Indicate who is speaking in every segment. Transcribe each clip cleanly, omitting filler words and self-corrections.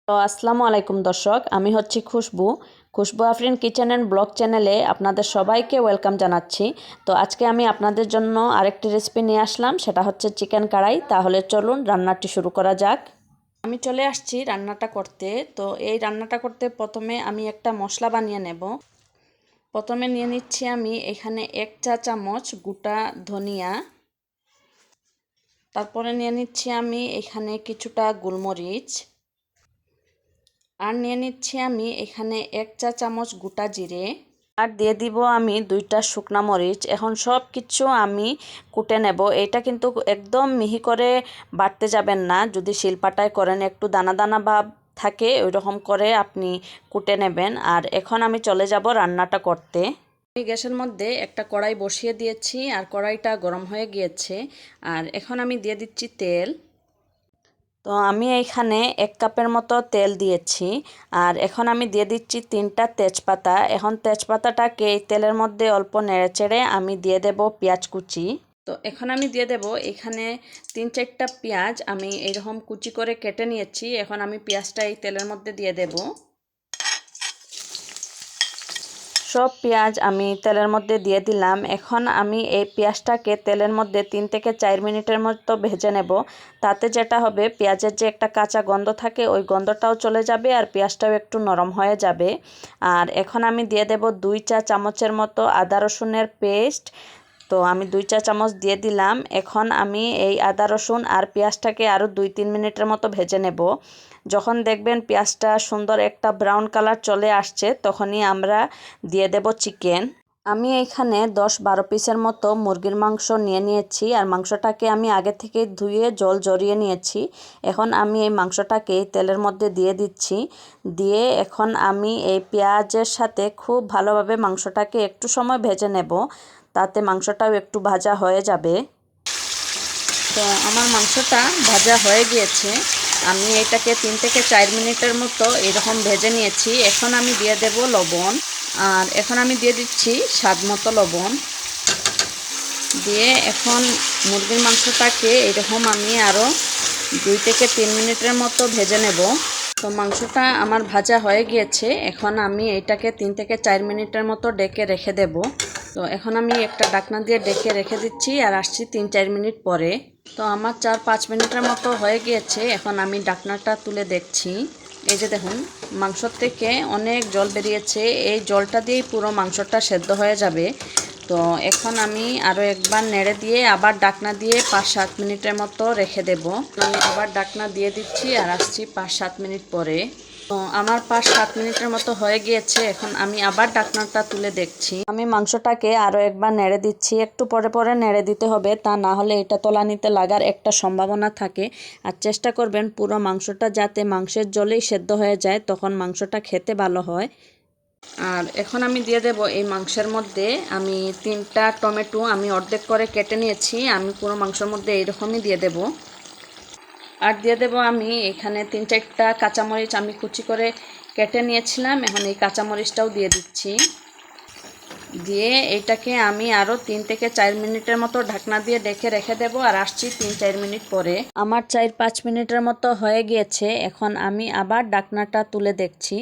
Speaker 1: তো আসসালামু আলাইকুম দর্শক, আমি হচ্ছি খুশবু। খুশবু আফরিন কিচেন অ্যান্ড ব্লগ চ্যানেলে আপনাদের সবাইকে ওয়েলকাম জানাচ্ছি। তো আজকে আমি আপনাদের জন্য আরেকটি রেসিপি নিয়ে আসলাম, সেটা হচ্ছে চিকেন কড়াই। তাহলে চলুন রান্নাটি শুরু করা যাক। আমি চলে আসছি রান্নাটা করতে। তো এই রান্নাটা করতে প্রথমে আমি একটা মশলা বানিয়ে নেব। প্রথমে নিয়ে নিচ্ছি আমি এখানে 1 চা চামচ গোটা ধনিয়া। তারপরে নিয়ে নিচ্ছি আমি এখানে কিছুটা গোলমরিচ। আর নিয়ে নিচ্ছি আমি এখানে 1 চা চামচ গোটা জিরে। আর দিয়ে দিব আমি 2টা শুকনা মরিচ। এখন সব কিছু আমি কুটে নেব। এটা কিন্তু একদম মিহি করে বাটতে যাবেন না। যদি শিলপাটায় করেন একটু দানা দানা ভাব থাকে, ওই রকম করে আপনি কুটে নেবেন। আর এখন আমি চলে যাব রান্নাটা করতে। আমি গ্যাসের মধ্যে একটা কড়াই বসিয়ে দিয়েছি, আর কড়াইটা গরম হয়ে গিয়েছে। আর এখন আমি দিয়ে দিচ্ছি তেল। তো আমি এইখানে 1 কাপের মতো তেল দিয়েছি। আর এখন আমি দিয়ে দিচ্ছি 3টা তেজপাতা। এখন তেজপাতাটাকে এই তেলের মধ্যে অল্প নেড়েচেড়ে আমি দিয়ে দেব পেঁয়াজ কুচি। তো এখন আমি দিয়ে দেব এখানে 3-4টা পেঁয়াজ আমি এরকম কুচি করে কেটে নিয়েছি। এখন আমি পেঁয়াজটা এই তেলের মধ্যে দিয়ে দেব। সব পেঁয়াজ আমি তেলের মধ্যে দিয়ে দিলাম। এখন আমি এই পেঁয়াজটাকে তেলের মধ্যে 3 থেকে 4 মিনিটের মতো ভেজে নেব। তাতে যেটা হবে, পেঁয়াজের যে একটা কাঁচা গন্ধ থাকে ওই গন্ধটাও চলে যাবে, আর পেঁয়াজটাও একটু নরম হয়ে যাবে। আর এখন আমি দিয়ে দেব 2 চা চামচের মতো আদা রসুনের পেস্ট। তো আমি 2 চা চামচ দিয়ে দিলাম। এখন আমি এই আদা রসুন আর পেঁয়াজটাকে আরও 2-3 মিনিটের মতো ভেজে নেব। যখন দেখবেন পেঁয়াজটা সুন্দর একটা ব্রাউন কালার চলে আসছে, তখনই আমরা দিয়ে দেব চিকেন। আমি এখানে 10-12 পিসের মতো মুরগির মাংস নিয়ে নিয়েছি, আর মাংসটাকে আমি আগে থেকে ধুয়ে জল ঝরিয়ে নিয়েছি। এখন আমি এই মাংসটাকে তেলের মধ্যে দিয়ে দিচ্ছি। দিয়ে এখন আমি এই পেঁয়াজের সাথে খুব ভালোভাবে মাংসটাকে একটু সময় ভেজে নেব, তাতে মাংসটাও একটু ভাজা হয়ে যাবে। তো আমার মাংসটা ভাজা হয়ে গিয়েছে। আমি এটাকে 3 থেকে 4 মিনিটের মতো এরকম ভেজে নিয়েছি। এখন আমি দিয়ে দেব লবণ। আর এখন আমি দিয়ে দিচ্ছি স্বাদ মতো লবণ। দিয়ে এখন মুরগির মাংসটাকে এরকম আমি আরও 2 থেকে 3 মিনিটের মতো ভেজে নেব। তো মাংসটা আমার ভাজা হয়ে গিয়েছে। এখন আমি এটাকে 3 থেকে 4 মিনিটের মতো ডেকে রেখে দেব। তো এখন আমি একটা ঢাকনা দিয়ে ডেকে রেখে দিচ্ছি, আর আসছি 3-4 মিনিট পরে। তো আমার 4-5 মিনিটের মতো হয়ে গিয়েছে। এখন আমি ঢাকনাটা তুলে দেখছি। এই যে দেখুন, মাংসর থেকে অনেক জল বেরিয়েছে। এই জলটা দিয়েই পুরো মাংসটা সেদ্ধ হয়ে যাবে। তো এখন আমি আরও একবার নেড়ে দিয়ে আবার ঢাকনা দিয়ে 5-7 মিনিটের মতো রেখে দেব। আমি আবার ঢাকনা দিয়ে দিচ্ছি, আর আসছি 5-7 মিনিট পরে। তো আমার 5-7 মিনিটের মতো হয়ে গিয়েছে। এখন আমি আবার ঢাকনাটা তুলে দেখছি। আমি মাংসটাকে আরও একবার নেড়ে দিচ্ছি। একটু পরে পরে নেড়ে দিতে হবে, তা না হলে এটা তলানিতে লাগার একটা সম্ভাবনা থাকে। আর চেষ্টা করবেন পুরো মাংসটা যাতে মাংসের জলেই সেদ্ধ হয়ে যায়, তখন মাংসটা খেতে ভালো হয়। আর এখন আমি দিয়ে দেব এই মাংসের মধ্যে আমি 3টা টমেটো আমি অর্ধেক করে কেটে নিয়েছি। আমি পুরো মাংসের মধ্যে এইরকমই দিয়ে দেব। আর দিয়ে দেব আমি এখানে 3-4টা কাঁচামরিচ আমি কুচি করে কেটে নিয়েছিলাম। এখন এই কাঁচামরিচটাও দিয়ে দিচ্ছি। দিয়ে এটাকে আমি আরও 3 থেকে 4 মিনিটের মতো ঢাকনা দিয়ে ডেকে রেখে দেব, আর আসছি 3-4 মিনিট পরে। আমার 4-5 মিনিটের মতো হয়ে গিয়েছে। এখন আমি আবার ঢাকনাটা তুলে দেখছি।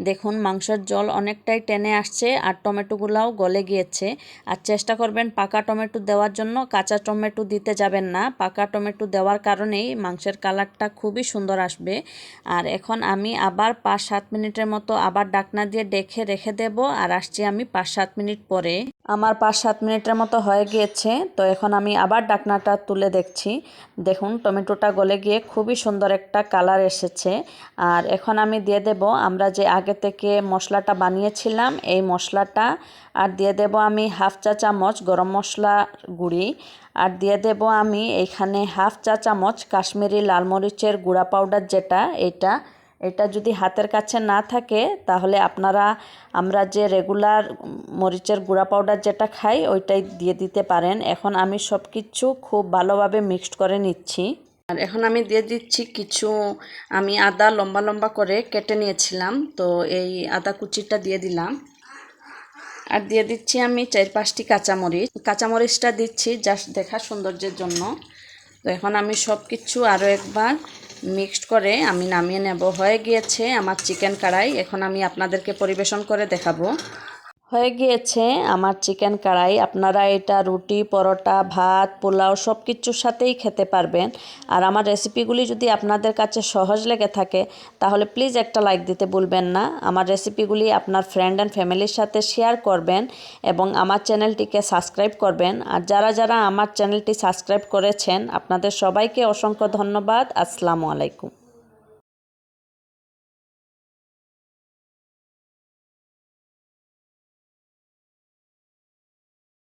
Speaker 1: দেখুন, মাংসের জল অনেকটাই টেনে আসছে, আর টমেটোগুলাও গলে গিয়েছে। আর চেষ্টা করবেন পাকা টমেটো দেওয়ার জন্য, কাঁচা টমেটো দিতে যাবেন না। পাকা টমেটো দেওয়ার কারণেই মাংসের কালারটা খুবই সুন্দর আসবে। আর এখন আমি আবার 5-7 মিনিটের মতো আবার ঢাকনা দিয়ে ডেকে রেখে দেব, আর আসছি আমি 5-7 মিনিট পরে। আমার 5-7 মিনিটের মতো হয়ে গিয়েছে। তো এখন আমি আবার ঢাকনাটা তুলে দেখছি। দেখুন, টমেটোটা গলে গিয়ে খুবই সুন্দর একটা কালার এসেছে। আর এখন আমি দিয়ে দেব আমরা যে আগে থেকে মশলাটা বানিয়েছিলাম এই মশলাটা। আর দিয়ে দেব আমি 1/2 চা চামচ গরম মশলা গুঁড়ি। আর দিয়ে দেব আমি এখানে 1/2 চা চামচ কাশ্মীরি লাল মরিচের গুঁড়া পাউডার, যেটা এটা যদি হাতের কাছে না থাকে তাহলে আমরা যে রেগুলার মরিচের গুঁড়া পাউডার যেটা খাই ওইটাই দিয়ে দিতে পারেন। এখন আমি সব কিছু খুব ভালোভাবে মিক্সড করে নিচ্ছি। আর এখন আমি দিয়ে দিচ্ছি কিছু আমি আদা লম্বা লম্বা করে কেটে নিয়েছিলাম, তো এই আদা কুচিটা দিয়ে দিলাম। আর দিয়ে দিচ্ছি আমি 4-5টি কাঁচামরিচটা দিচ্ছি জাস্ট দেখা সৌন্দর্যের জন্য। তো এখন আমি সব কিছু আরও একবার মিক্সড করে আমি নামিয়ে নেব। হয়ে গিয়েছে আমার চিকেন কড়াই। এখন আমি আপনাদেরকে পরিবেশন করে দেখাবো। হয়ে গিয়েছে আমার চিকেন কড়াই। আপনারা এটা রুটি, পরোটা, ভাত, পোলাও সব কিছুর সাথেই খেতে পারবেন। আর আমার রেসিপিগুলি যদি আপনাদের কাছে সহজ লেগে থাকে তাহলে প্লিজ একটা লাইক দিতে ভুলবেন না। আমার রেসিপিগুলি আপনার ফ্রেন্ড অ্যান্ড ফ্যামিলির সাথে শেয়ার করবেন এবং আমার চ্যানেলটিকে সাবস্ক্রাইব করবেন। আর যারা যারা আমার চ্যানেলটি সাবস্ক্রাইব করেছেন আপনাদের সবাইকে অসংখ্য ধন্যবাদ। আসসালামু আলাইকুম।